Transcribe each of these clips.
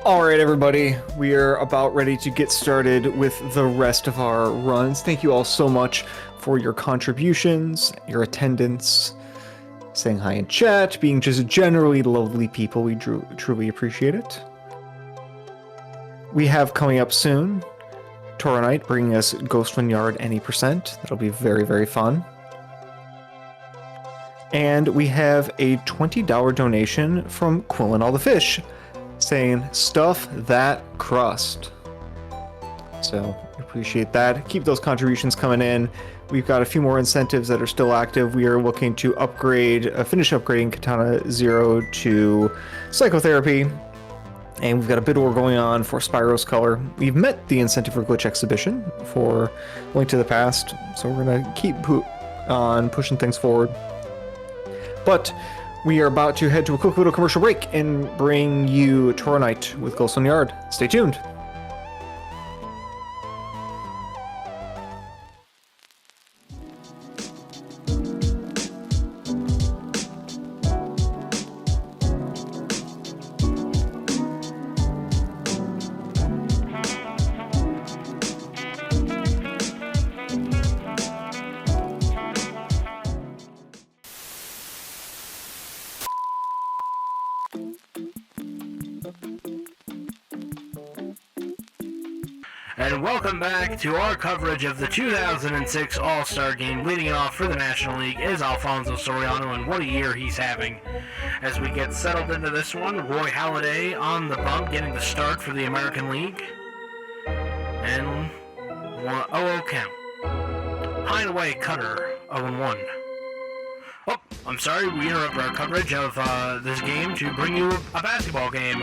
Alright everybody, we are about ready to get started with the rest of our runs. Thank you all so much for your contributions, your attendance, saying hi in chat, being just generally lovely people. We truly appreciate it. We have coming up soon, Toronite bringing us Ghostland Yard any percent. That'll be very, very fun. And we have a $20 donation from Quillin' All the Fish, saying stuff that crust. So appreciate that. Keep those contributions coming in. We've got a few more incentives that are still active. We are looking to upgrade, finish upgrading Katana Zero to Psychotherapy. And we've got a bid war going on for Spyro's Color. We've met the incentive for Glitch Exhibition for Link to the Past, so we're going to keep on pushing things forward. But we are about to head to a quick little commercial break and bring you Toronite with Ghostland Yard. Stay tuned. And welcome back to our coverage of the 2006 All-Star Game. Leading off for the National League is Alfonso Soriano, and what a year he's having. As we get settled into this one, Roy Halladay on the bump, getting the start for the American League. And 0-0 count. Hideaway Cutter, 0-1. Oh, I'm sorry, we interrupt our coverage of this game to bring you a basketball game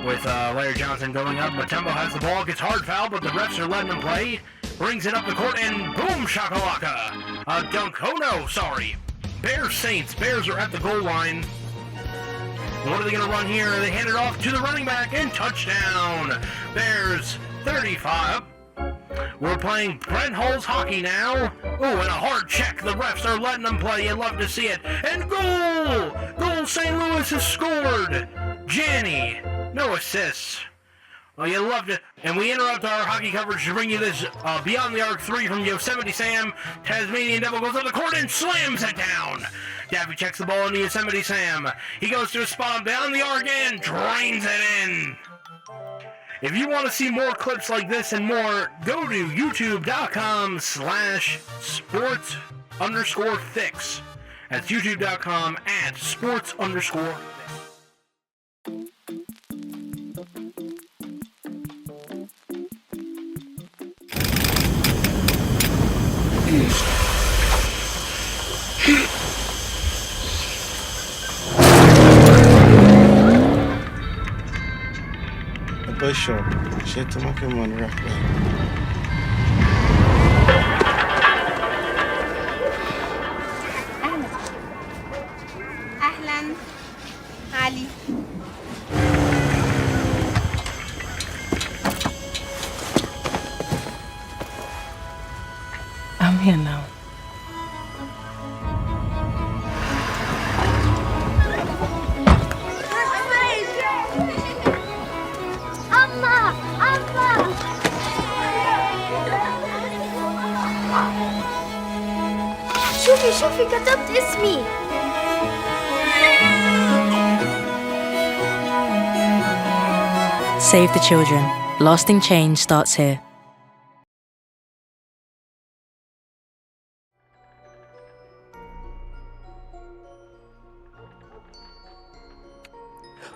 with Larry Johnson going up. Matembo has the ball, gets hard foul, but the refs are letting him play. Brings it up the court, and boom, shakalaka! A dunk. Oh no, sorry. Bears Saints. Bears are at the goal line. What are they going to run here? They hand it off to the running back, and touchdown! Bears 35. We're playing Brent Hull's hockey now. Oh, and a hard check. The refs are letting them play. You love to see it. And goal! Goal! St. Louis has scored. Janney, no assists. Well, you loved it. And we interrupt our hockey coverage to bring you this Beyond the Arc 3 from Yosemite Sam. Tasmanian Devil goes up the court and slams it down. Daffy checks the ball into Yosemite Sam. He goes to a spot beyond the arc and drains it in. If you want to see more clips like this and more, go to youtube.com/sports_fix. That's youtube.com/sports_fix. بشو شيت ما كمان راح اهلا علي I'm here now. شوفي كتبت اسمي. Save the children. Lasting change starts here.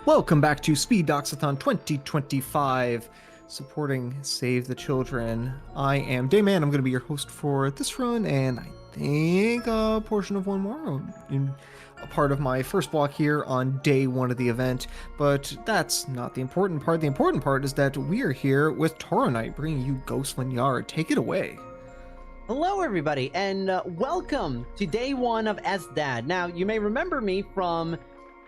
Welcome back to Speed Doxathon 2025, supporting Save the Children. I am Dayman. I'm going to be your host for this run, and I think a portion of one more, in a part of my first block here on day one of the event, but that's not the important part. The important part is that we are here with Toronite, bringing you Ghostland Yard. Take it away. Hello everybody, and welcome to day one of SDAT. Now, you may remember me from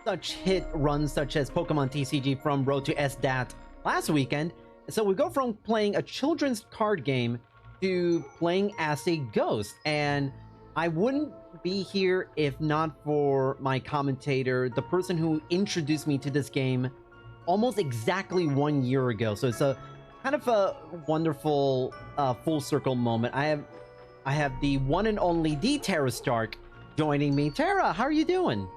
such hit runs such as Pokemon TCG from Road to SDAT last weekend. So we go from playing a children's card game to playing as a ghost, and I wouldn't be here if not for my commentator, the person who introduced me to this game, almost exactly 1 year ago. So it's a kind of a wonderful full circle moment. I have the one and only D Tara Stark joining me. Tara, how are you doing?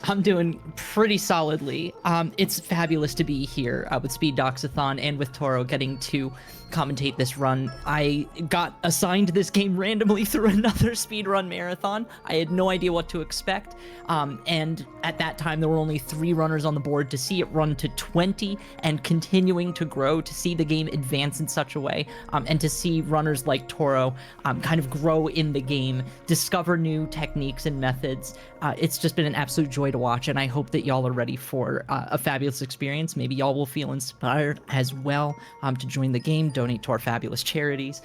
I'm doing pretty solidly. It's fabulous to be here with Speed Doxathon and with Toro getting to commentate this run. I got assigned this game randomly through another speedrun marathon. I had no idea what to expect. And at that time, there were only 3 runners on the board. To see it run to 20 and continuing to grow, to see the game advance in such a way, and to see runners like Toro kind of grow in the game, discover new techniques and methods. It's just been an absolute joy to watch, and I hope that y'all are ready for a fabulous experience. Maybe y'all will feel inspired as well to join the game, donate to our fabulous charities,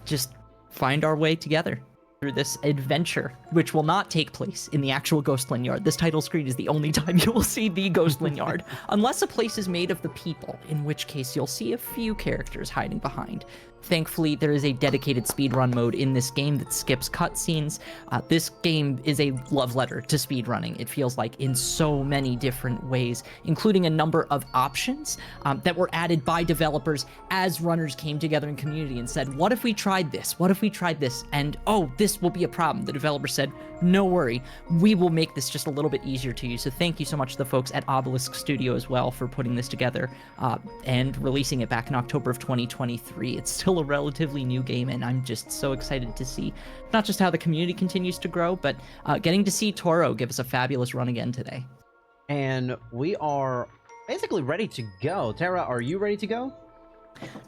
just find our way together through this adventure, which will not take place in the actual Ghostland Yard. This title screen is the only time you will see the Ghostland Yard, unless a place is made of the people, in which case you'll see a few characters hiding behind. Thankfully, there is a dedicated speedrun mode in this game that skips cutscenes. This game is a love letter to speedrunning, it feels like, in so many different ways, including a number of options that were added by developers as runners came together in community and said, what if we tried this? What if we tried this? And, oh, this will be a problem. The developer said, no worry, we will make this just a little bit easier to use. So thank you so much to the folks at Obelisk Studio as well for putting this together and releasing it back in October of 2023. It's still a relatively new game, and I'm just so excited to see not just how the community continues to grow, but getting to see Toro give us a fabulous run again today. And we are basically ready to go. Tara, are you ready to go?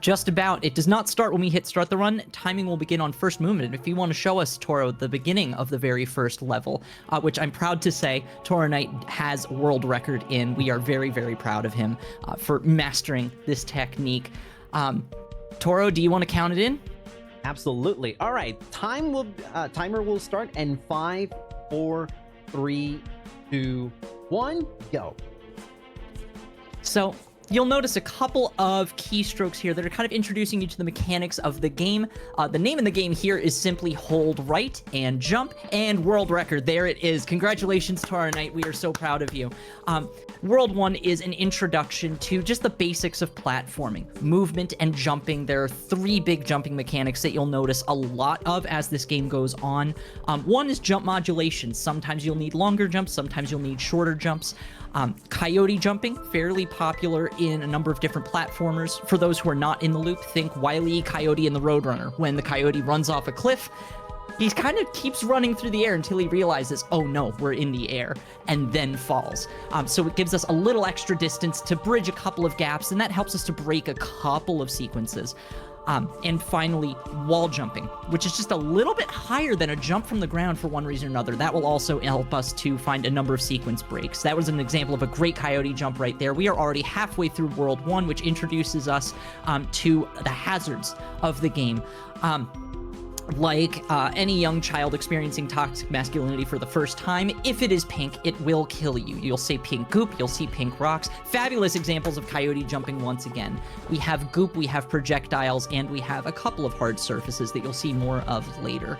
Just about. It does not start when we hit start the run. Timing will begin on first movement. If you want to show us, Toro, the beginning of the very first level, which I'm proud to say Toro Knight has world record in. We are very, very proud of him for mastering this technique. Toro, do you want to count it in? Absolutely. All right. Timer will start in 5, 4, 3, 2, 1, go. So you'll notice a couple of keystrokes here that are kind of introducing you to the mechanics of the game. The name of the game here is simply hold right and jump, and world record. There it is. Congratulations, Toro Knight. We are so proud of you. World 1 is an introduction to just the basics of platforming, movement, and jumping. There are 3 big jumping mechanics that you'll notice a lot of as this game goes on. One is jump modulation. Sometimes you'll need longer jumps, sometimes you'll need shorter jumps. Coyote jumping, fairly popular in a number of different platformers. For those who are not in the loop, think Wile E. Coyote in the Roadrunner. When the coyote runs off a cliff, he kind of keeps running through the air until he realizes, oh no, we're in the air, and then falls. So it gives us a little extra distance to bridge a couple of gaps, and that helps us to break a couple of sequences. And finally, wall jumping, which is just a little bit higher than a jump from the ground for one reason or another. That will also help us to find a number of sequence breaks. That was an example of a great coyote jump right there. We are already halfway through World 1, which introduces us to the hazards of the game. Like any young child experiencing toxic masculinity for the first time, if it is pink, it will kill you. You'll see pink goop, you'll see pink rocks. Fabulous examples of coyote jumping once again. We have goop, we have projectiles, and we have a couple of hard surfaces that you'll see more of later.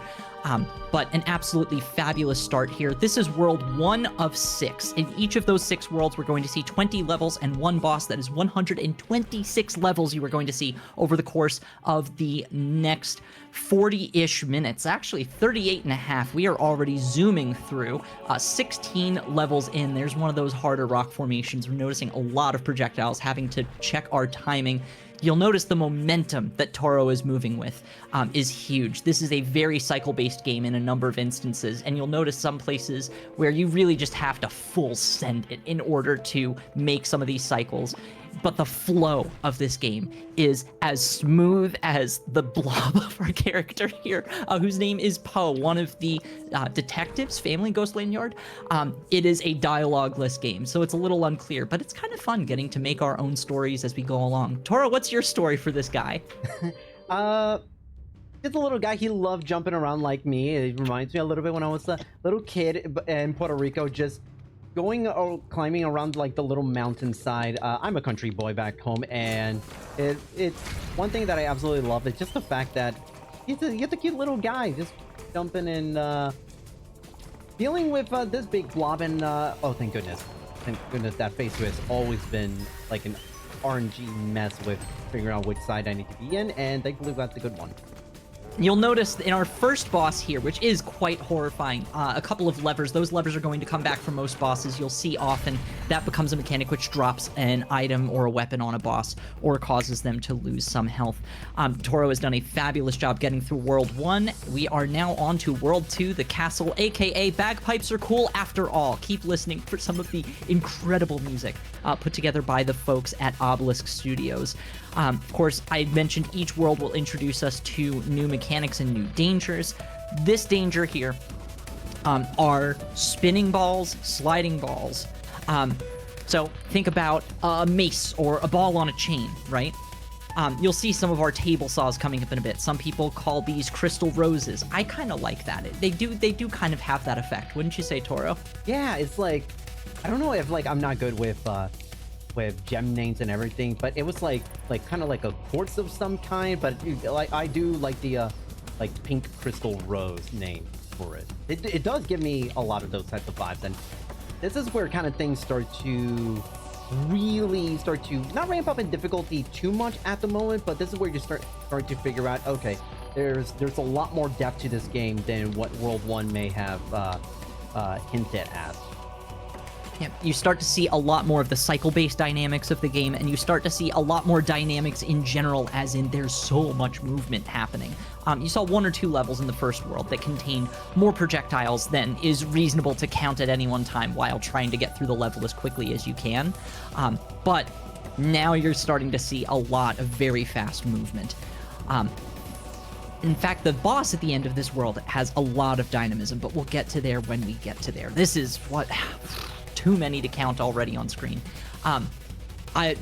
But an absolutely fabulous start here. This is world 1 of 6. In each of those 6 worlds, we're going to see 20 levels and 1 boss. That is 126 levels you are going to see over the course of the next 40-ish minutes. Actually, 38 and a half. We are already zooming through 16 levels in. There's one of those harder rock formations. We're noticing a lot of projectiles, having to check our timing. You'll notice the momentum that Toro is moving with is huge. This is a very cycle-based game in a number of instances, and you'll notice some places where you really just have to full send it in order to make some of these cycles. But the flow of this game is as smooth as the blob of our character here, whose name is Poe, one of the detectives, family Ghostland Yard. It is a dialogue-less game, so it's a little unclear, but it's kind of fun getting to make our own stories as we go along. Toro, what's your story for this guy? Just a little guy. He loved jumping around like me. It reminds me a little bit when I was a little kid in Puerto Rico, just going or climbing around like the little mountainside. I'm a country boy back home, and it's one thing that I absolutely love. It's just the fact that he's a cute little guy just jumping and dealing with this big blob. And oh, thank goodness. thank goodness that phase 2 has always been like an RNG mess with figuring out which side I need to be in, and thankfully that's a good one. You'll notice in our first boss here, which is quite horrifying, a couple of levers. Those levers are going to come back for most bosses. You'll see often that becomes a mechanic which drops an item or a weapon on a boss or causes them to lose some health. Toro has done a fabulous job getting through World 1. We are now on to World 2, the castle, aka bagpipes are cool after all. Keep listening for some of the incredible music put together by the folks at Obelisk Studios. Of course, I mentioned each world will introduce us to new mechanics and new dangers. This danger here are spinning balls, sliding balls. So think about a mace or a ball on a chain, right? You'll see some of our table saws coming up in a bit. Some people call these crystal roses. I kind of like that. They do kind of have that effect, wouldn't you say, Toro? Yeah, it's like, I don't know if like I'm not good with gem names and everything, but it was kind of like a quartz of some kind, but like I do like the like pink crystal rose name for it. It does give me a lot of those types of vibes, and this is where kind of things start to really not ramp up in difficulty too much at the moment, but this is where you start to figure out, okay, there's a lot more depth to this game than what World 1 may have hinted at. Yeah, you start to see a lot more of the cycle-based dynamics of the game, and you start to see a lot more dynamics in general, as in there's so much movement happening. You saw 1 or 2 levels in the first world that contained more projectiles than is reasonable to count at any one time while trying to get through the level as quickly as you can. But now you're starting to see a lot of very fast movement. In fact, the boss at the end of this world has a lot of dynamism, but we'll get to there when we get to there. This is what... too many to count already on screen.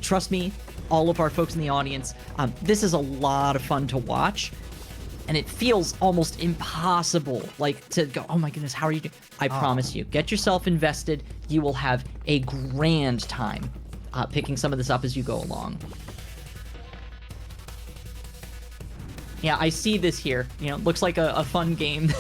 Trust me, all of our folks in the audience, this is a lot of fun to watch, and it feels almost impossible, like, to go, oh my goodness, how are you doing? I promise you, get yourself invested. You will have a grand time picking some of this up as you go along. Yeah, I see this here. You know, looks like a fun game.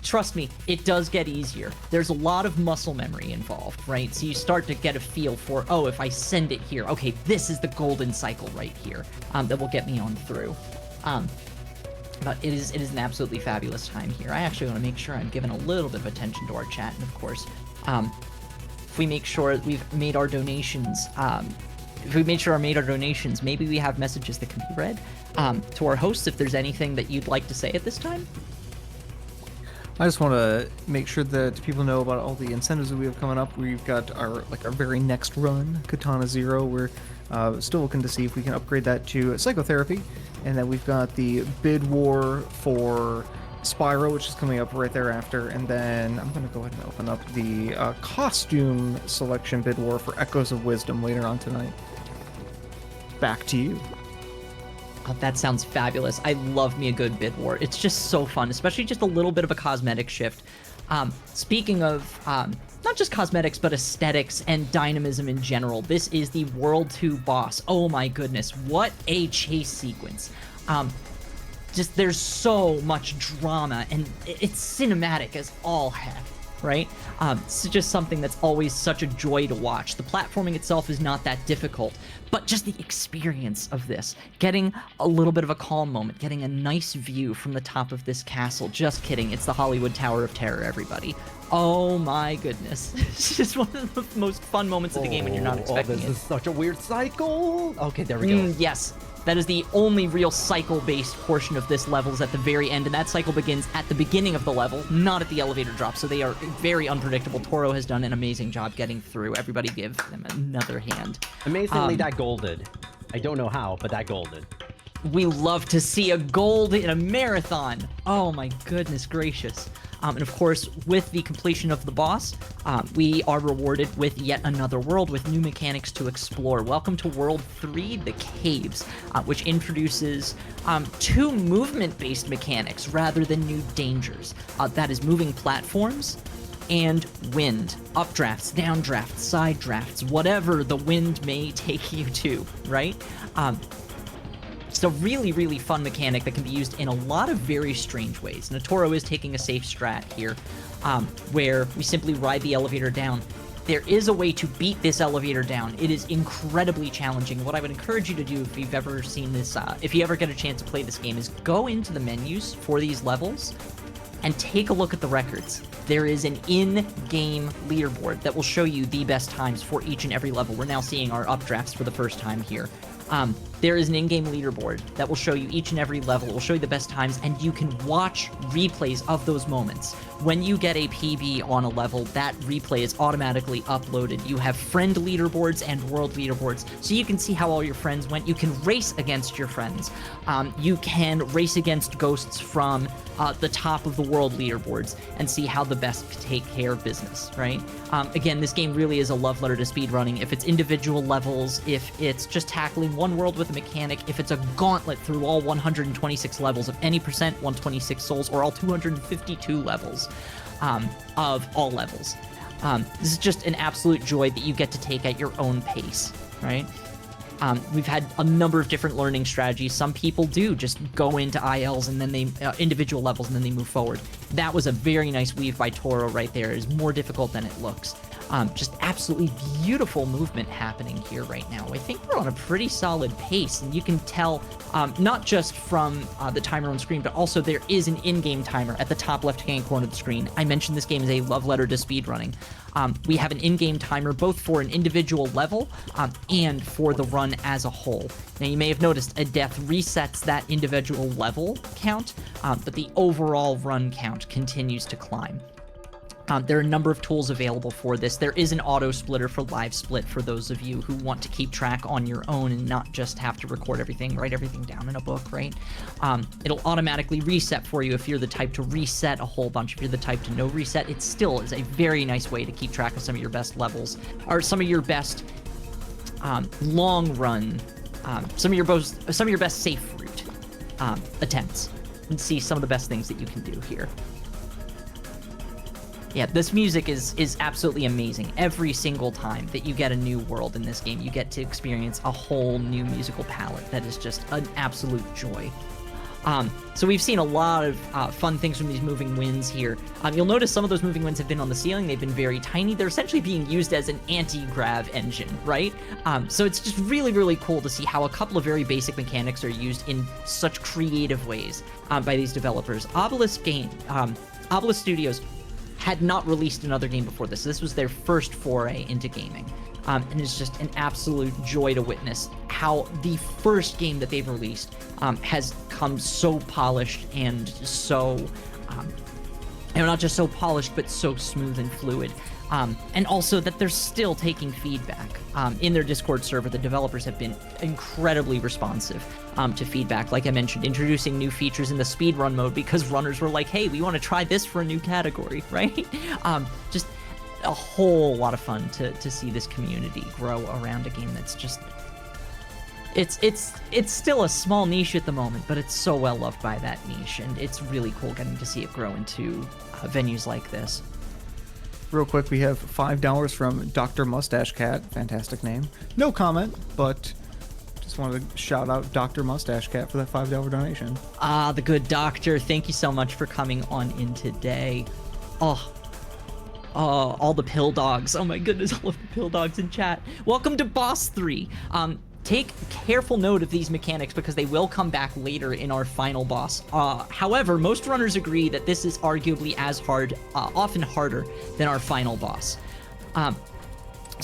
Trust me, it does get easier. There's a lot of muscle memory involved, right? So you start to get a feel for, oh, if I send it here, okay, this is the golden cycle right here that will get me on through. But it is an absolutely fabulous time here. I actually want to make sure I'm giving a little bit of attention to our chat, and of course, if we make sure we've made our donations, maybe we have messages that can be read to our hosts if there's anything that you'd like to say at this time. I just want to make sure that people know about all the incentives that we have coming up. We've got our very next run, Katana Zero. We're still looking to see if we can upgrade that to psychotherapy, and then we've got the bid war for Spyro, which is coming up right thereafter, and then I'm going to go ahead and open up the costume selection bid war for Echoes of Wisdom later on tonight. Back to you. Oh, that sounds fabulous. I love me a good bid war. It's just so fun, especially just a little bit of a cosmetic shift. Speaking of not just cosmetics, but aesthetics and dynamism in general, this is the World 2 boss. Oh my goodness, what a chase sequence. Just there's so much drama, and it's cinematic as all heck, right? It's just something that's always such a joy to watch. The platforming itself is not that difficult, but just the experience of this, getting a little bit of a calm moment, getting a nice view from the top of this castle. Just kidding, it's the Hollywood Tower of Terror, everybody. Oh my goodness. It's just one of the most fun moments of the game when you're not expecting this it. is such a weird cycle. Okay, there we go. Yes. That is the only real cycle-based portion of this level is at the very end, and that cycle begins at the beginning of the level, not at the elevator drop, so they are very unpredictable. Toro has done an amazing job getting through. Everybody give them another hand. Amazingly, that golded. I don't know how, but that golded. We love to see a gold in a marathon. Oh my goodness gracious. And of course, with the completion of the boss, we are rewarded with yet another world with new mechanics to explore. Welcome to World 3, the Caves, which introduces 2 movement-based mechanics rather than new dangers. That is moving platforms and wind. Updrafts, downdrafts, side drafts, whatever the wind may take you to, right? It's a really, really fun mechanic that can be used in a lot of very strange ways. Toro is taking a safe strat here, where we simply ride the elevator down. there is a way to beat this elevator down. It is incredibly challenging. What I would encourage you to do if you've ever seen this, if you ever get a chance to play this game, is go into the menus for these levels and take a look at the records. There is an in-game leaderboard that will show you the best times for each and every level. We're now seeing our updrafts for the first time here. There is an in-game leaderboard that will show you each and every level. It will show you the best times, and you can watch replays of those moments. When you get a PB on a level, that replay is automatically uploaded. You have friend leaderboards and world leaderboards, so you can see how all your friends went. You can race against your friends. You can race against ghosts from the top of the world leaderboards and see how the best take care of business, right? Again, this game really is a love letter to speedrunning. If it's individual levels, if it's just tackling one world with a mechanic, if it's a gauntlet through all 126 levels of any percent, 126 souls, or all 252 levels of all levels. This is just an absolute joy that you get to take at your own pace, right? We've had a number of different learning strategies. Some people do just go into ILs and then they individual levels and then they move forward. That was a very nice weave by Toro right there. It is more difficult than it looks. Just absolutely beautiful movement happening here right now. I think we're on a pretty solid pace, and you can tell not just from the timer on screen, but also there is an in-game timer at the top left-hand corner of the screen. I mentioned this game is a love letter to speedrunning. We have an in-game timer both for an individual level and for the run as a whole. Now, you may have noticed a death resets that individual level count, but the overall run count continues to climb. There are a number of tools available for this. There is an auto splitter for live split for those of you who want to keep track on your own and not just have to record everything, write everything down in a book, right? It'll automatically reset for you if you're the type to reset a whole bunch. If you're the type to no reset, it still is a very nice way to keep track of some of your best levels, or some of your best long run, some of your best safe route attempts, and see some of the best things that you can do here. Yeah, this music is absolutely amazing. Every single time that you get a new world in this game, you get to experience a whole new musical palette that is just an absolute joy. So we've seen a lot of fun things from these moving winds here. You'll notice some of those moving winds have been on the ceiling. They've been very tiny. They're essentially being used as an anti-grav engine, right? So it's just really, really cool to see how a couple of very basic mechanics are used in such creative ways by these developers. Obelisk Studios had not released another game before this. This was their first foray into gaming. And it's just an absolute joy to witness how the first game that they've released has come so polished and so, not just so polished, but so smooth and fluid. And also that they're still taking feedback. In their Discord server, the developers have been incredibly responsive to feedback. Like I mentioned, introducing new features in the speedrun mode because runners were like, hey, we want to try this for a new category, right? Just a whole lot of fun to see this community grow around a game that's just... It's still a small niche at the moment, but it's so well loved by that niche, and it's really cool getting to see it grow into venues like this. Real quick, we have $5 from Dr. Mustache Cat. Fantastic name. No comment, but just wanted to shout out Dr. Mustache Cat for that $5 donation. Ah, the good doctor. Thank you so much for coming on in today. Oh, all the pill dogs. Oh my goodness, all of the pill dogs in chat. Welcome to Boss 3. Take careful note of these mechanics because they will come back later in our final boss. However, most runners agree that this is arguably as hard, often harder than our final boss. So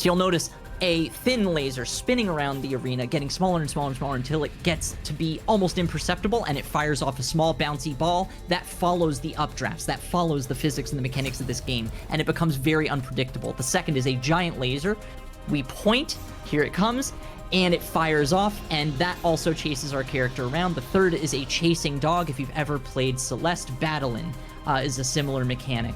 you'll notice a thin laser spinning around the arena, getting smaller and smaller and smaller until it gets to be almost imperceptible, and it fires off a small bouncy ball that follows the updrafts, that follows the physics and the mechanics of this game, and it becomes very unpredictable. The second is a giant laser. We point, here it comes, and it fires off, and that also chases our character around. The third is a chasing dog. If you've ever played Celeste, Battling is a similar mechanic.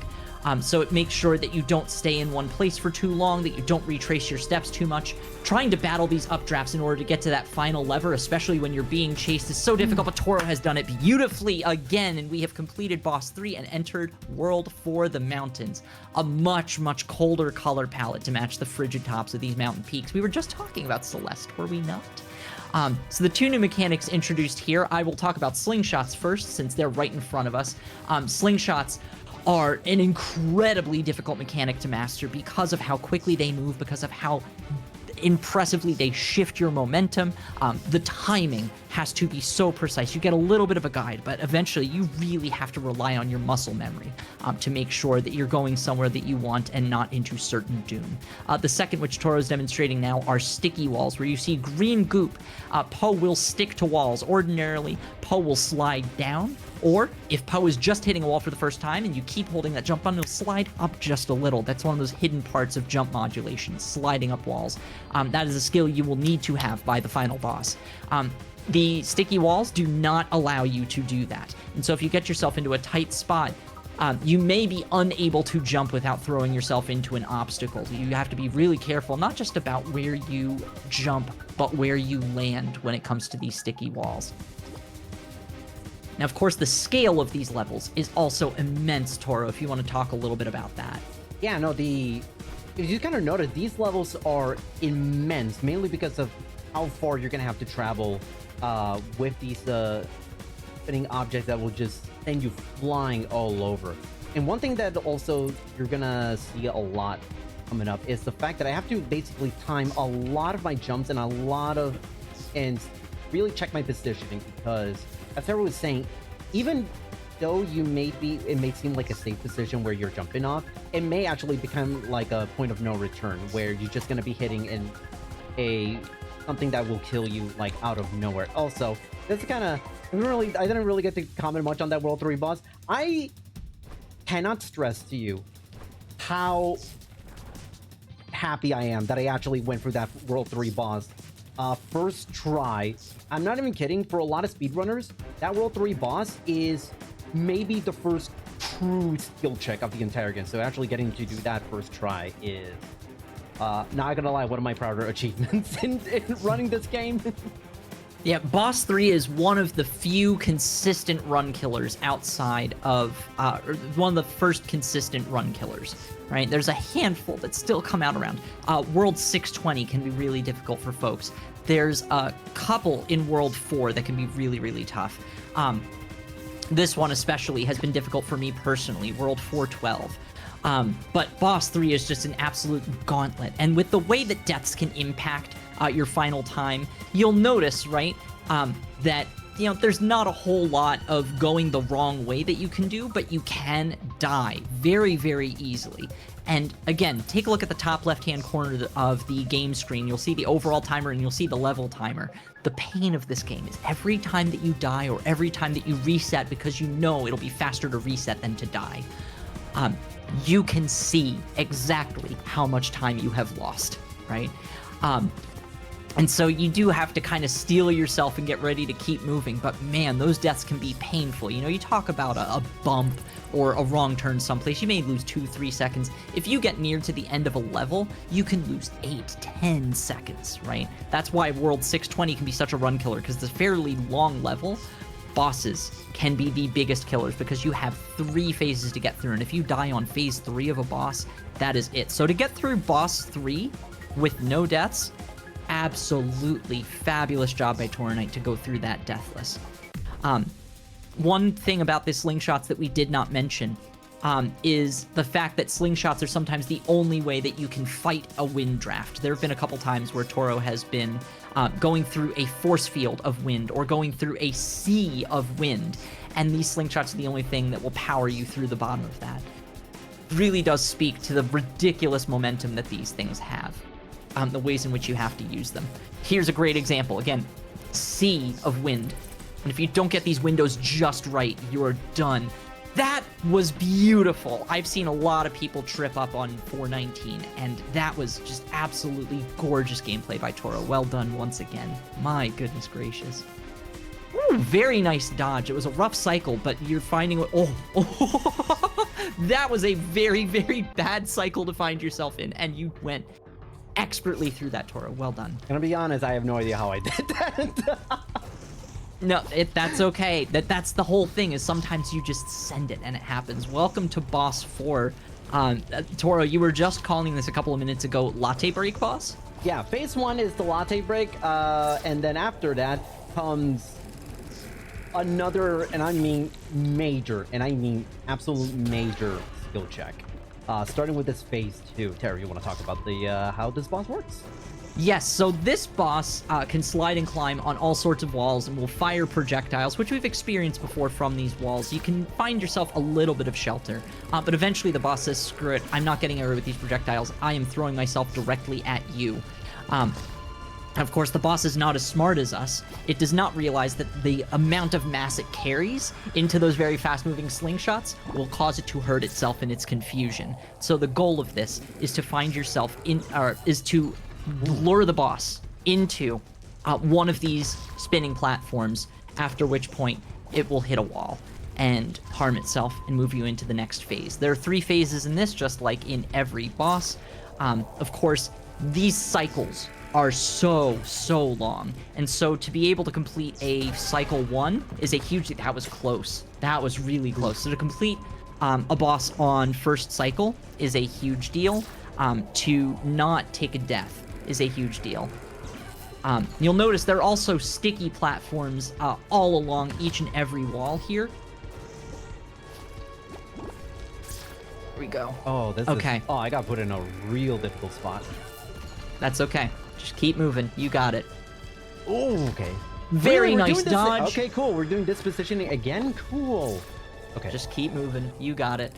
So it makes sure that you don't stay in one place for too long, that you don't retrace your steps too much. Trying to battle these updrafts in order to get to that final lever, especially when you're being chased, is so difficult, but Toro has done it beautifully again, and we have completed Boss 3 and entered World for the Mountains. A much, much colder color palette to match the frigid tops of these mountain peaks. We were just talking about Celeste, were we not? So the two new mechanics introduced here, I will talk about slingshots first, since they're right in front of us. Slingshots are an incredibly difficult mechanic to master because of how quickly they move, because of how impressively they shift your momentum. The timing has to be so precise. You get a little bit of a guide, but eventually you really have to rely on your muscle memory to make sure that you're going somewhere that you want and not into certain doom. The second, which Toro is demonstrating now, are sticky walls, where you see green goop. Poe will stick to walls. Ordinarily, Poe will slide down, or if Poe is just hitting a wall for the first time and you keep holding that jump button, it'll slide up just a little. That's one of those hidden parts of jump modulation, sliding up walls. That is a skill you will need to have by the final boss. The sticky walls do not allow you to do that. And so if you get yourself into a tight spot, you may be unable to jump without throwing yourself into an obstacle. You have to be really careful, not just about where you jump, but where you land when it comes to these sticky walls. Now, of course, the scale of these levels is also immense, Toro, if you want to talk a little bit about that. Yeah, no, if you kind of notice, these levels are immense, mainly because of how far you're going to have to travel with these spinning objects that will just send you flying all over. And one thing that also you're going to see a lot coming up is the fact that I have to basically time a lot of my jumps and really check my positioning, because as Sarah was saying, even though it may seem like a safe position where you're jumping off, it may actually become like a point of no return, where you're just going to be hitting in something that will kill you like out of nowhere. Also, this kind of I didn't really get to comment much on that World 3 boss. I cannot stress to you how happy I am that I actually went through that World 3 boss first try. I'm not even kidding. For a lot of speedrunners, that World 3 boss is maybe the first true skill check of the entire game. So actually getting to do that first try is, not gonna lie, one of my prouder achievements in running this game. Yeah, Boss 3 is one of the few consistent run killers outside of, or one of the first consistent run killers, right? There's a handful that still come out around. World 620 can be really difficult for folks. There's a couple in World 4 that can be really, really tough. This one especially has been difficult for me personally, World 412. But Boss 3 is just an absolute gauntlet. And with the way that deaths can impact your final time, you'll notice, right, that, you know, there's not a whole lot of going the wrong way that you can do, but you can die very, very easily. And again, take a look at the top left-hand corner of the game screen. You'll see the overall timer and you'll see the level timer. The pain of this game is every time that you die or every time that you reset, because you know it'll be faster to reset than to die, you can see exactly how much time you have lost, right? And so you do have to kind of steel yourself and get ready to keep moving. But man, those deaths can be painful. You know, you talk about a bump or a wrong turn someplace, you may lose 2-3 seconds. If you get near to the end of a level, you can lose 8-10 seconds, right? That's why World 620 can be such a run killer, because it's a fairly long level. Bosses can be the biggest killers because you have 3 phases to get through. And if you die on phase 3 of a boss, that is it. So to get through boss 3 with no deaths, absolutely fabulous job by Toronite to go through that deathless. One thing about the slingshots that we did not mention is the fact that slingshots are sometimes the only way that you can fight a wind draft. There have been a couple times where Toro has been going through a force field of wind or going through a sea of wind, and these slingshots are the only thing that will power you through the bottom of that. Really does speak to the ridiculous momentum that these things have. The ways in which you have to use them. Here's a great example. Again, sea of wind. And if you don't get these windows just right, you're done. That was beautiful. I've seen a lot of people trip up on 419, and that was just absolutely gorgeous gameplay by Toro. Well done once again. My goodness gracious. Ooh, very nice dodge. It was a rough cycle, but you're finding... Oh. That was a very, very bad cycle to find yourself in, and you went expertly through that, Toro. Well done. Gonna be honest, I have no idea how I did that. No, that's okay. That's the whole thing, is sometimes you just send it and it happens. Welcome to boss 4. Toro, you were just calling this a couple of minutes ago latte break boss? Yeah, phase 1 is the latte break, and then after that comes another, and I mean major, and I mean absolute major skill check. Starting with this phase 2. Terry, you want to talk about the how this boss works? Yes, so this boss can slide and climb on all sorts of walls and will fire projectiles, which we've experienced before from these walls. You can find yourself a little bit of shelter, but eventually the boss says, screw it, I'm not getting away with these projectiles. I am throwing myself directly at you. Of course, the boss is not as smart as us. It does not realize that the amount of mass it carries into those very fast-moving slingshots will cause it to hurt itself in its confusion. So the goal of this is to find yourself is to lure the boss into one of these spinning platforms, after which point it will hit a wall and harm itself and move you into the next phase. There are 3 phases in this, just like in every boss. Of course, these cycles are so long, and so to be able to complete a cycle 1 is a huge thing. That was close. That was really close. So to complete a boss on first cycle is a huge deal. To not take a death is a huge deal. You'll notice there are also sticky platforms all along each and every wall here. Here we go. Oh, this okay. is... Oh, I got put in a real difficult spot. That's okay. Just keep moving. You got it. Oh, okay. Very We're nice doing this... dodge. Okay, cool. We're doing this positioning again? Cool. Okay. Just keep moving. You got it.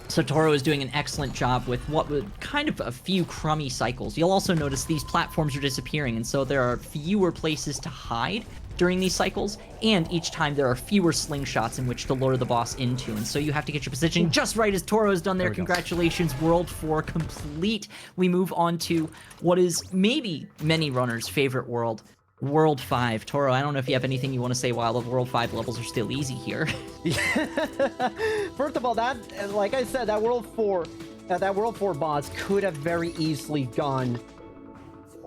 So Toro is doing an excellent job with what would kind of a few crummy cycles. You'll also notice these platforms are disappearing, and so there are fewer places to hide during these cycles, and each time there are fewer slingshots in which to lure the boss into, and so you have to get your positioning just right as Toro has done there. Congratulations, World 4 complete. We move on to what is maybe many runners' favorite world, World 5. Toro, I don't know if you have anything you want to say while the World 5 levels are still easy here. First of all, that, like I said, that World 4 boss could have very easily gone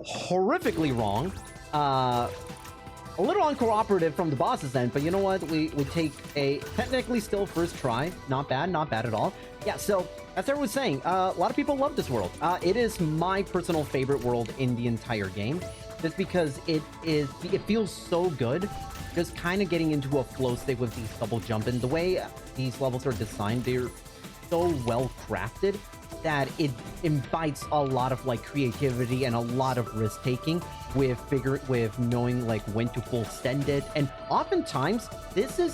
horrifically wrong. A little uncooperative from the boss's end, but you know what? We take a technically still first try. Not bad at all. Yeah, so as I was saying, a lot of people love this world. It is my personal favorite world in the entire game, just because it feels so good. Just kind of getting into a flow state with these double jump, and the way these levels are designed, they're so well crafted that it invites a lot of like creativity and a lot of risk taking with knowing like when to full send it. And oftentimes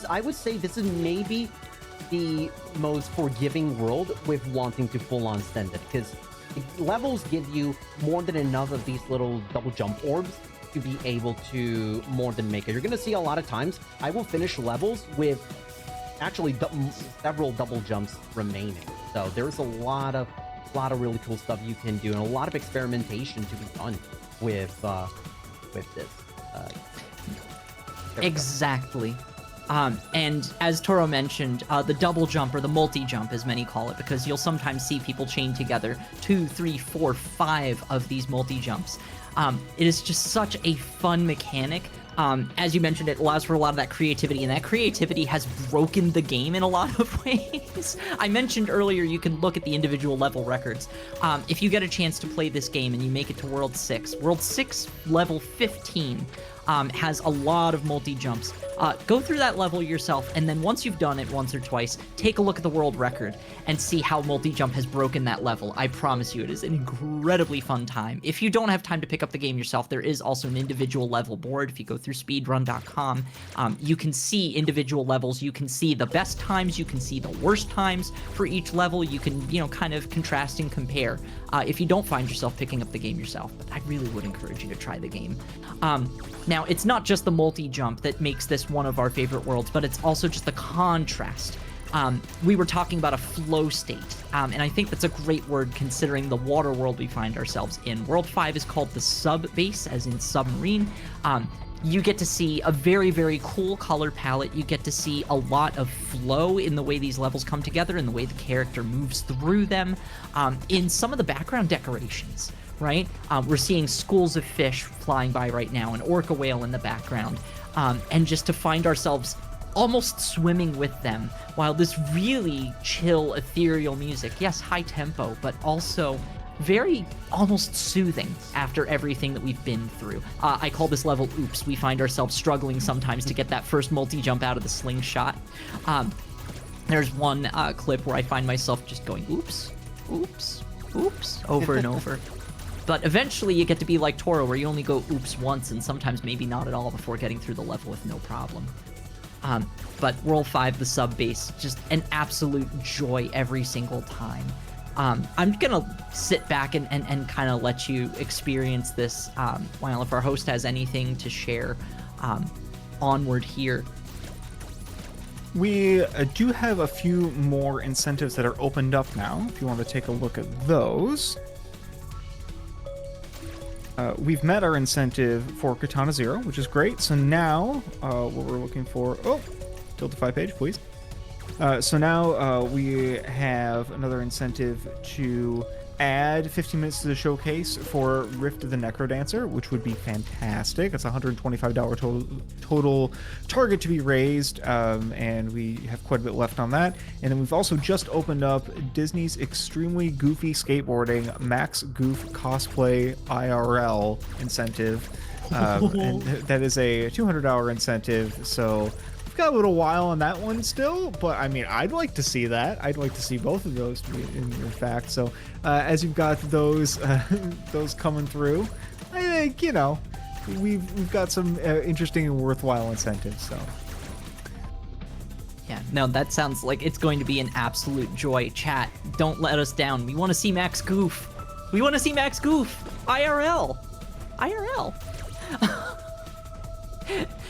I would say this is maybe the most forgiving world with wanting to full on send it, because levels give you more than enough of these little double jump orbs to be able to more than make it. You're gonna see a lot of times I will finish levels with actually several double jumps remaining. So there's a lot of really cool stuff you can do, and a lot of experimentation to be done with this. Exactly. And as Toro mentioned, the double jump, or the multi-jump as many call it, because you'll sometimes see people chain together 2, 3, 4, 5 of these multi-jumps. It is just such a fun mechanic. As you mentioned, it allows for a lot of that creativity, and that creativity has broken the game in a lot of ways. I mentioned earlier you can look at the individual level records. If you get a chance to play this game and you make it to World 6, World 6 level 15 has a lot of multi-jumps. Go through that level yourself, and then once you've done it once or twice, take a look at the world record and see how multi-jump has broken that level. I promise you, it is an incredibly fun time. If you don't have time to pick up the game yourself, there is also an individual level board. If you go through speedrun.com, you can see individual levels. You can see the best times. You can see the worst times for each level. You can, kind of contrast and compare if you don't find yourself picking up the game yourself. But I really would encourage you to try the game. Now, it's not just the multi-jump that makes this one of our favorite worlds, but it's also just the contrast. We were talking about a flow state, and I think that's a great word considering the water world we find ourselves in. World 5 is called the sub-base, as in submarine. You get to see a very, very cool color palette. You get to see a lot of flow in the way these levels come together and the way the character moves through them. In some of the background decorations, right? We're seeing schools of fish flying by right now, an orca whale in the background, and just to find ourselves almost swimming with them while this really chill, ethereal music, yes, high tempo, but also very almost soothing after everything that we've been through. I call this level Oops. We find ourselves struggling sometimes to get that first multi-jump out of the slingshot. There's one clip where I find myself just going, oops, oops, oops, over and over. But eventually you get to be like Toro, where you only go oops once and sometimes maybe not at all before getting through the level with no problem. But World 5, the sub base, just an absolute joy every single time. I'm gonna sit back and kind of let you experience this while if our host has anything to share onward here. We do have a few more incentives that are opened up now, if you want to take a look at those. We've met our incentive for Katana Zero, which is great. So now, what we're looking for... Oh, tilt to 5 page, please. So now we have another incentive to add 15 minutes to the showcase for Rift of the Necrodancer, which would be fantastic. It's a $125 total target to be raised, and we have quite a bit left on that. And then we've also just opened up Disney's Extremely Goofy Skateboarding Max Goof Cosplay IRL incentive. And that is a $200 incentive, so got a little while on that one still, but I mean, I'd like to see that. I'd like to see both of those in fact. So as you've got those those coming through, I think, you know, we've got some interesting and worthwhile incentives. So yeah, no, that sounds like it's going to be an absolute joy. Chat, don't let us down. We want to see Max Goof. We want to see Max Goof. IRL.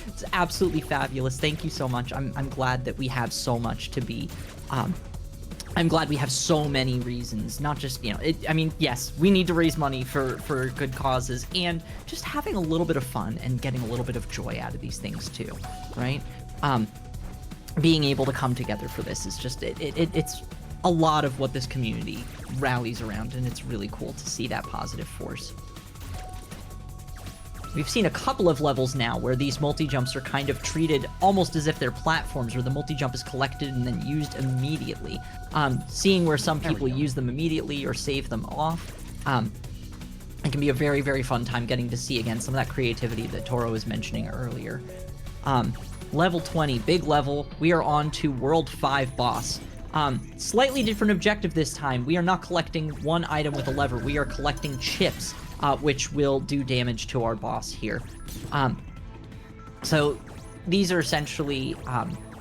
It's absolutely fabulous. Thank you so much. I'm glad that we have so much to be. I'm glad we have so many reasons. Not just, you know, I mean, yes, we need to raise money for good causes, and just having a little bit of fun and getting a little bit of joy out of these things too, right? Being able to come together for this is just it's a lot of what this community rallies around, and it's really cool to see that positive force. We've seen a couple of levels now where these multi-jumps are kind of treated almost as if they're platforms, where the multi-jump is collected and then used immediately. Seeing where some people use them immediately or save them off, it can be a very, very fun time getting to see, again, some of that creativity that Toro was mentioning earlier. Level 20, big level. We are on to World 5 boss. Slightly different objective this time. We are not collecting one item with a lever. We are collecting chips, which will do damage to our boss here. So these are essentially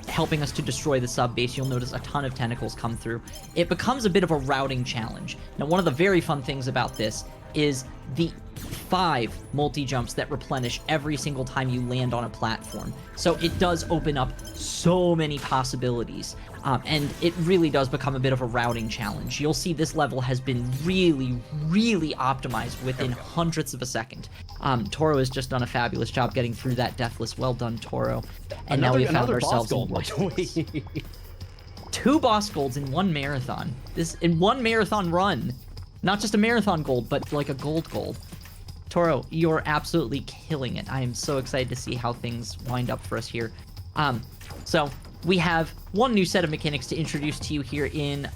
helping us to destroy the sub base. You'll notice a ton of tentacles come through. It becomes a bit of a routing challenge. Now, one of the very fun things about this is the 5 multi-jumps that replenish every single time you land on a platform. So it does open up so many possibilities, and it really does become a bit of a routing challenge. You'll see this level has been really, really optimized within hundredths of a second. Toro has just done a fabulous job getting through that Deathless. Well done, Toro. And now we found ourselves in World 2 boss golds in one marathon. In one marathon run. Not just a marathon gold, but like a gold. Toro, you're absolutely killing it. I am so excited to see how things wind up for us here. So we have one new set of mechanics to introduce to you here in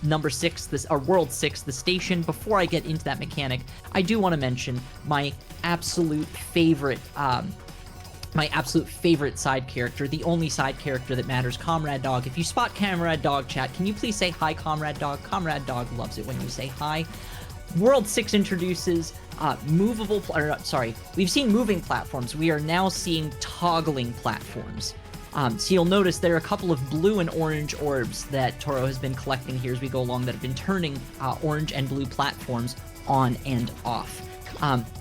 number 6, or World 6, the station. Before I get into that mechanic, I do want to mention my absolute favorite side character, the only side character that matters, Comrade Dog. If you spot Comrade Dog, chat, can you please say hi, Comrade Dog? Comrade Dog loves it when you say hi. World 6 introduces we've seen moving platforms. We are now seeing toggling platforms. So you'll notice there are a couple of blue and orange orbs that Toro has been collecting here as we go along that have been turning orange and blue platforms on and off.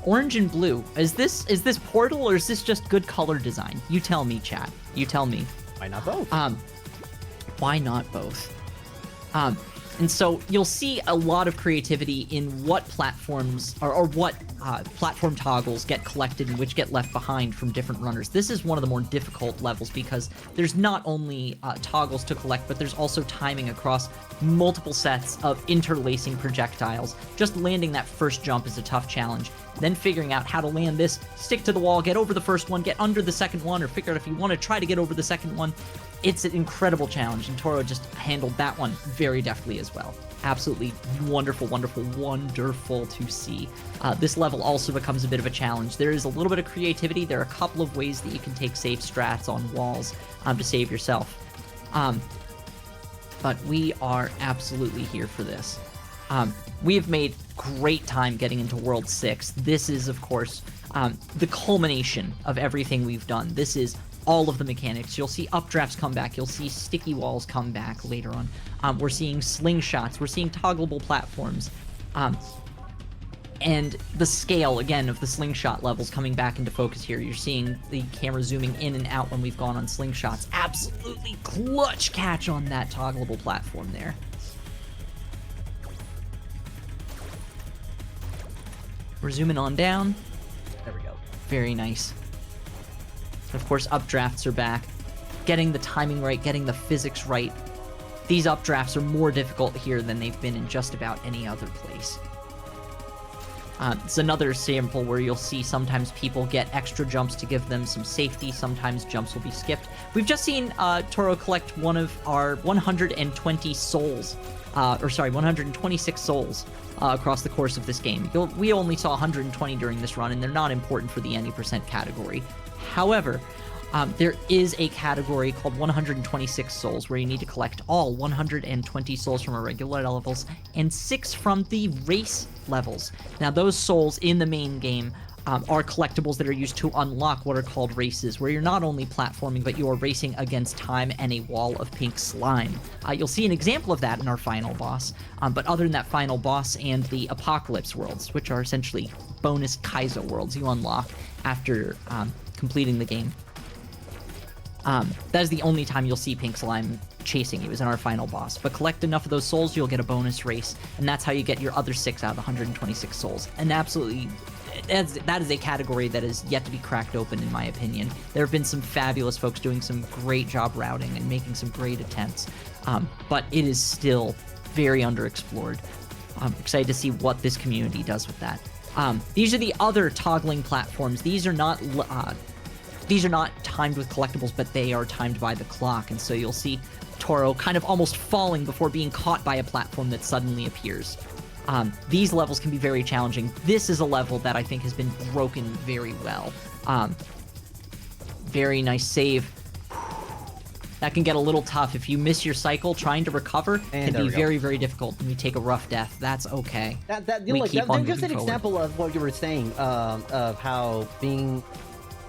Orange and blue, is this Portal, or is this just good color design? You tell me, chat. You tell me. Why not both? Why not both? And so you'll see a lot of creativity in what platforms or what platform toggles get collected and which get left behind from different runners. This is one of the more difficult levels because there's not only toggles to collect, but there's also timing across multiple sets of interlacing projectiles. Just landing that first jump is a tough challenge. Then figuring out how to land this, stick to the wall, get over the first one, get under the second one, or figure out if you want to try to get over the second one. it's an incredible challenge, and Toro just handled that one very deftly as well. Absolutely wonderful, wonderful, wonderful to see. This level also becomes a bit of a challenge. There is a little bit of creativity. There are a couple of ways that you can take safe strats on walls to save yourself. But we are absolutely here for this. We have made great time getting into World 6. This is, of course, the culmination of everything we've done. This is all of the mechanics. You'll see updrafts come back. You'll see sticky walls come back later on. We're seeing slingshots. We're seeing toggleable platforms. And the scale, again, of the slingshot levels coming back into focus here. You're seeing the camera zooming in and out when we've gone on slingshots. Absolutely clutch catch on that toggleable platform there. We're zooming on down. There we go. Very nice. Of course, updrafts are back. Getting the timing right, getting the physics right. These updrafts are more difficult here than they've been in just about any other place. It's another sample where you'll see sometimes people get extra jumps to give them some safety. Sometimes jumps will be skipped. We've just seen Toro collect one of our 120 souls. 126 souls across the course of this game. We only saw 120 during this run, and they're not important for the any percent category. However, there is a category called 126 souls where you need to collect all 120 souls from our regular levels and 6 from the race levels. Now, those souls in the main game are collectibles that are used to unlock what are called races, where you're not only platforming, but you are racing against time and a wall of pink slime. You'll see an example of that in our final boss, but other than that final boss and the Apocalypse worlds, which are essentially bonus Kaizo worlds you unlock after completing the game. That is the only time you'll see pink slime chasing you, is in our final boss. But collect enough of those souls, you'll get a bonus race, and that's how you get your other 6 out of the 126 souls. And absolutely, that is a category that is yet to be cracked open, in my opinion. There have been some fabulous folks doing some great job routing and making some great attempts, but it is still very underexplored. I'm excited to see what this community does with that. These are the other toggling platforms. These are not timed with collectibles, but they are timed by the clock, and so you'll see Toro kind of almost falling before being caught by a platform that suddenly appears. These levels can be very challenging. This is a level that I think has been broken very well. Very nice save. That can get a little tough. If you miss your cycle, trying to recover can be very, very difficult when you take a rough death. That's okay. That's just an example of what you were saying, of how being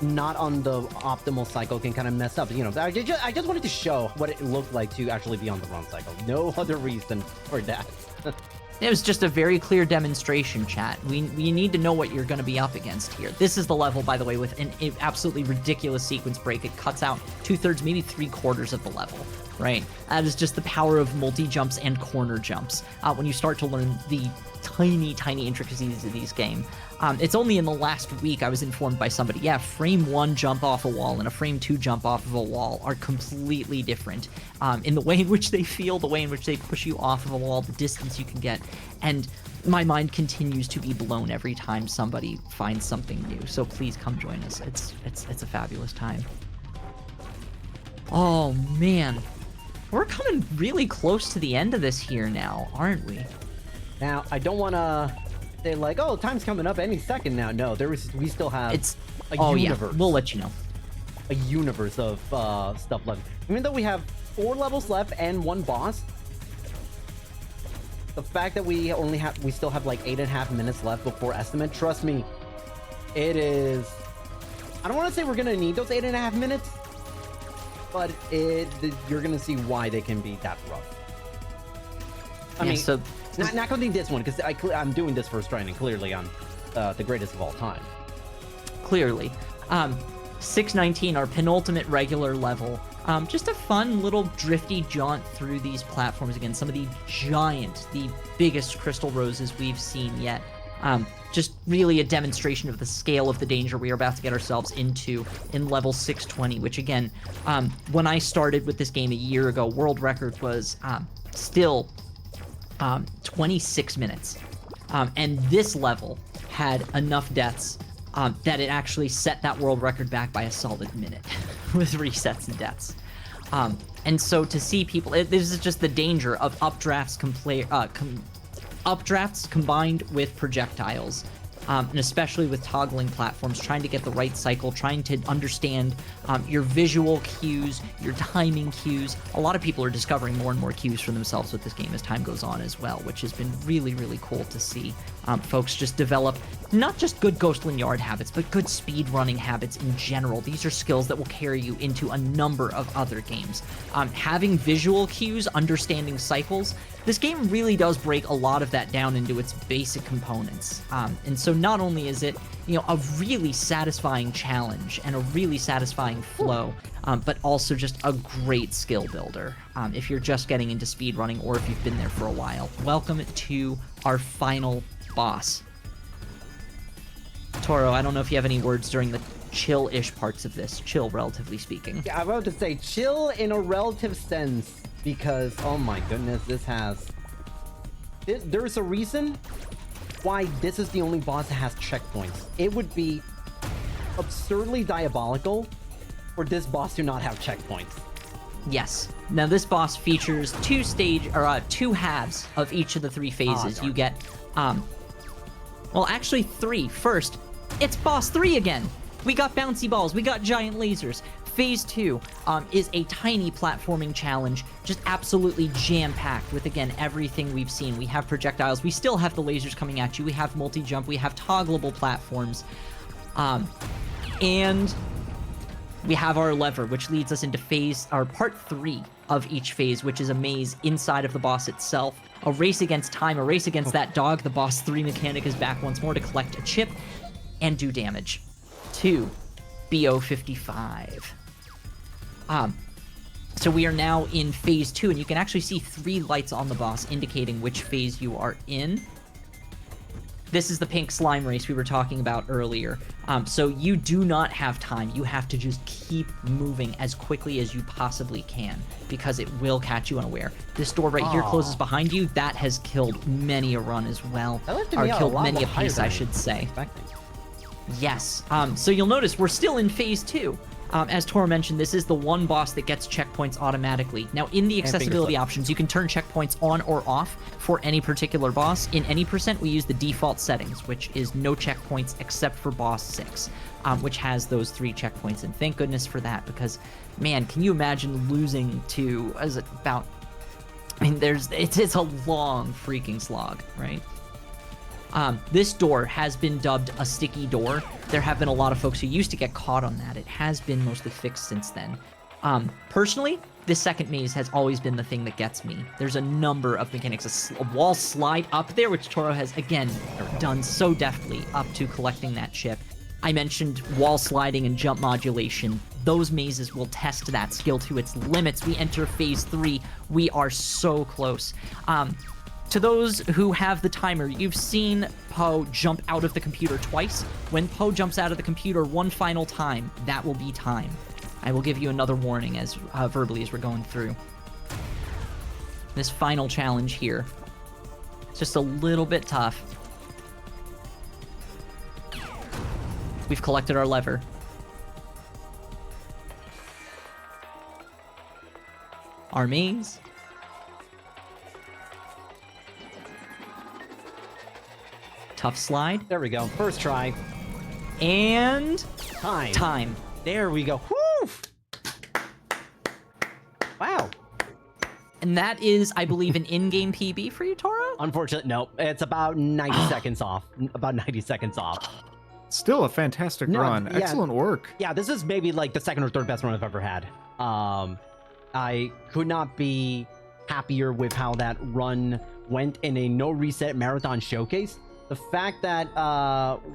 not on the optimal cycle can kind of mess up. You know, I just wanted to show what it looked like to actually be on the wrong cycle. No other reason for that. It was just a very clear demonstration, chat. We need to know what you're going to be up against here. This is the level, by the way, with an absolutely ridiculous sequence break. It cuts out 2/3, maybe 3/4 of the level, right? That is just the power of multi-jumps and corner jumps. When you start to learn the tiny, tiny intricacies of these games. It's only in the last week I was informed by somebody, yeah, frame 1 jump off a wall and a frame 2 jump off of a wall are completely different in the way in which they feel, the way in which they push you off of a wall, the distance you can get, and my mind continues to be blown every time somebody finds something new. So please come join us. It's a fabulous time. Oh man, we're coming really close to the end of this here now, aren't we? Now, I don't want to say like, oh, time's coming up any second now. No, we still have a universe. Yeah, we'll let you know. A universe of stuff left. Even though we have 4 levels left and 1 boss, the fact that we still have like 8.5 minutes left before estimate, trust me, it is. I don't want to say we're gonna need those 8.5 minutes, but you're gonna see why they can be that rough. I mean, so not counting this one, because I'm doing this first try, and clearly I'm the greatest of all time. Clearly. 619, our penultimate regular level. Just a fun little drifty jaunt through these platforms again. Some of the biggest crystal roses we've seen yet. Just really a demonstration of the scale of the danger we are about to get ourselves into in level 620, which again, when I started with this game a year ago, world record was still 26 minutes. And this level had enough deaths that it actually set that world record back by a solid minute with resets and deaths. And so to see people, this is just the danger of updrafts combined with projectiles. And especially with toggling platforms, trying to get the right cycle, trying to understand your visual cues, your timing cues. A lot of people are discovering more and more cues for themselves with this game as time goes on as well, which has been really, really cool to see folks just develop not just good Ghostland yard habits, but good speed running habits in general. These are skills that will carry you into a number of other games. Having visual cues, understanding cycles, this game really does break a lot of that down into its basic components. And so not only is it, a really satisfying challenge and a really satisfying flow, but also just a great skill builder if you're just getting into speedrunning or if you've been there for a while. Welcome to our final boss. Toro, I don't know if you have any words during the chill-ish parts of this. Chill, relatively speaking. Yeah, I was about to say chill in a relative sense, because, oh my goodness, there's a reason why this is the only boss that has checkpoints. It would be absurdly diabolical for this boss to not have checkpoints. Yes. Now this boss features two halves of each of the three phases. You get, well, actually three. First, it's boss 3 again. We got bouncy balls, we got giant lasers. Phase 2 is a tiny platforming challenge, just absolutely jam-packed with, again, everything we've seen. We have projectiles, we still have the lasers coming at you, we have multi-jump, we have toggleable platforms, and we have our lever, which leads us into part 3 of each phase, which is a maze inside of the boss itself. A race against time, a race against that dog. The boss 3 mechanic is back once more to collect a chip and do damage to BO55. So we are now in phase 2, and you can actually see 3 lights on the boss indicating which phase you are in. This is the pink slime race we were talking about earlier. So you do not have time. You have to just keep moving as quickly as you possibly can, because it will catch you unaware. This door right here closes behind you. That has killed many a run as well. Or killed many a piece, I should say. Yes. So you'll notice we're still in phase 2. As Tora mentioned, this is the one boss that gets checkpoints automatically. Now, in the accessibility options, you can turn checkpoints on or off for any particular boss. In any percent, we use the default settings, which is no checkpoints except for boss 6, which has those 3 checkpoints. And thank goodness for that, because, man, can you imagine losing to, it's a long freaking slog, right? This door has been dubbed a sticky door. There have been a lot of folks who used to get caught on that. It has been mostly fixed since then. Personally, this second maze has always been the thing that gets me. There's a number of mechanics. A wall slide up there, which Toro has, again, done so deftly up to collecting that chip. I mentioned wall sliding and jump modulation. Those mazes will test that skill to its limits. We enter phase 3. We are so close. To those who have the timer, you've seen Poe jump out of the computer twice. When Poe jumps out of the computer one final time, that will be time. I will give you another warning as verbally as we're going through. This final challenge here, it's just a little bit tough. We've collected our lever. Our maze. Tough slide. There we go. First try. And time. There we go. Woo! Wow. And that is, I believe, an in-game PB for you, Toro? Unfortunately, no. It's about 90 seconds off. About 90 seconds off. Still a fantastic run. Yeah. Excellent work. Yeah, this is maybe like the second or third best run I've ever had. I could not be happier with how that run went in a no reset marathon showcase. The fact that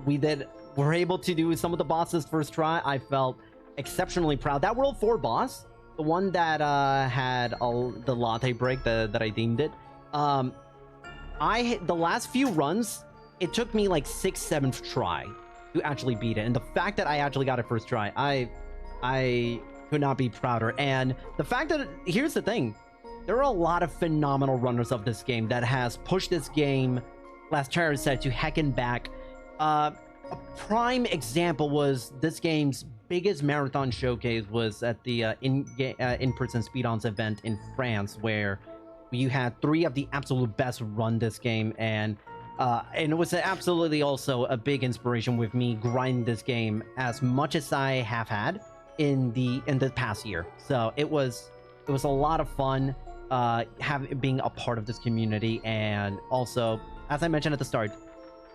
we're able to do some of the bosses first try, I felt exceptionally proud. That World 4 boss, the one that had the latte break that I deemed it, the last few runs, it took me like 6th, 7th try to actually beat it. And the fact that I actually got it first try, I could not be prouder. And the fact that, here's the thing, there are a lot of phenomenal runners of this game that has pushed this game, last Charizard, said, to heck and back. A prime example was this game's biggest marathon showcase was at the in-person speed-ons event in France, where you had 3 of the absolute best run this game, and it was absolutely also a big inspiration with me grinding this game as much as I have had in the past year. So it was a lot of fun being a part of this community. And also, as I mentioned at the start,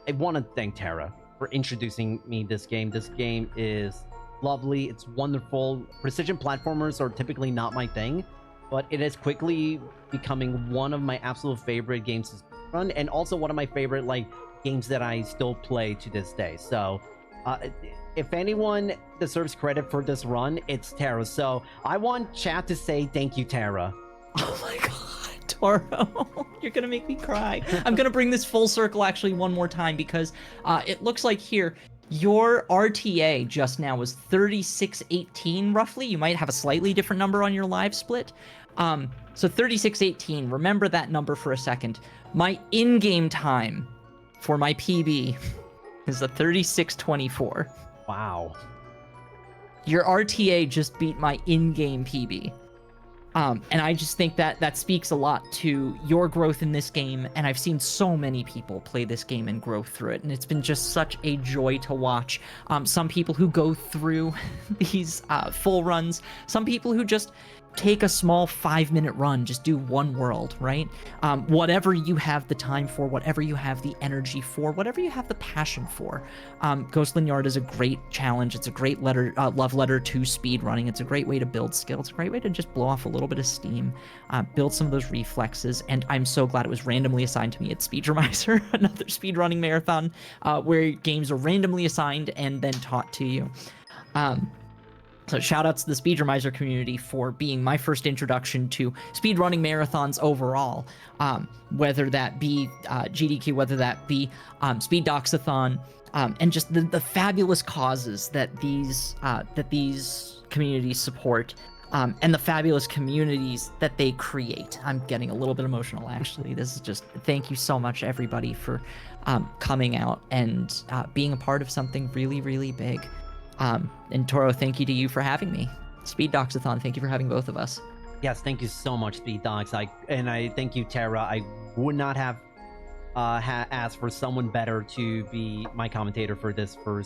I want to thank Tara for introducing me this game. This game is lovely, it's wonderful. Precision platformers are typically not my thing, but it is quickly becoming one of my absolute favorite games to run, and also one of my favorite games that I still play to this day. So if anyone deserves credit for this run, it's Tara. So I want chat to say thank you, Tara. Oh my god, Toro, you're gonna make me cry. I'm gonna bring this full circle actually one more time, because it looks like here your RTA just now was 3618 roughly. You might have a slightly different number on your live split. So 3618, remember that number for a second. My in-game time for my PB is a 3624. Wow. Your RTA just beat my in-game PB. And I just think that speaks a lot to your growth in this game, and I've seen so many people play this game and grow through it, and it's been just such a joy to watch. Some people who go through these full runs, some people who just take a small 5-minute run, just do one world, right? Whatever you have the time for, whatever you have the energy for, whatever you have the passion for. Ghostland Yard is a great challenge. It's a great love letter to speedrunning. It's a great way to build skill. It's a great way to just blow off a little bit of steam, build some of those reflexes, and I'm so glad it was randomly assigned to me at Speedremizer, another speedrunning marathon, where games are randomly assigned and then taught to you. So shout out to the Speedremizer community for being my first introduction to speedrunning marathons overall, whether that be GDQ, whether that be Speed Doxathon, and just the fabulous causes that these communities support, and the fabulous communities that they create. I'm getting a little bit emotional, actually. This is just, thank you so much, everybody, for coming out and being a part of something really, really big. And Toro, thank you to you for having me. Speed Doxathon, thank you for having both of us. Yes, thank you so much, Speed Dogs. I thank you, Tara. I would not have asked for someone better to be my commentator for this for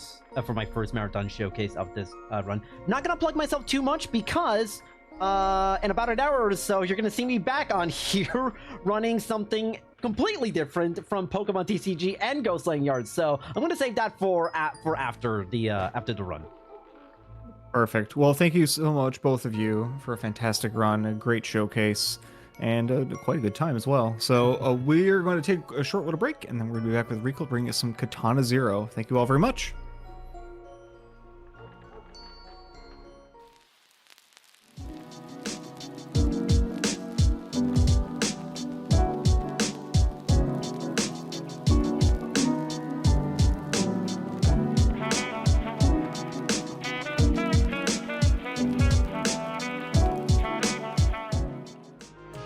my first marathon showcase of this run. Not gonna plug myself too much, because in about an hour or so, you're gonna see me back on here running something completely different from Pokemon TCG and Ghostland Yard. So I'm gonna save that for after the run. Perfect. Well, thank you so much, both of you, for a fantastic run, a great showcase, and quite a good time as well. So we're going to take a short little break, and then we're going to be back with Rico bringing us some Katana Zero. Thank you all very much.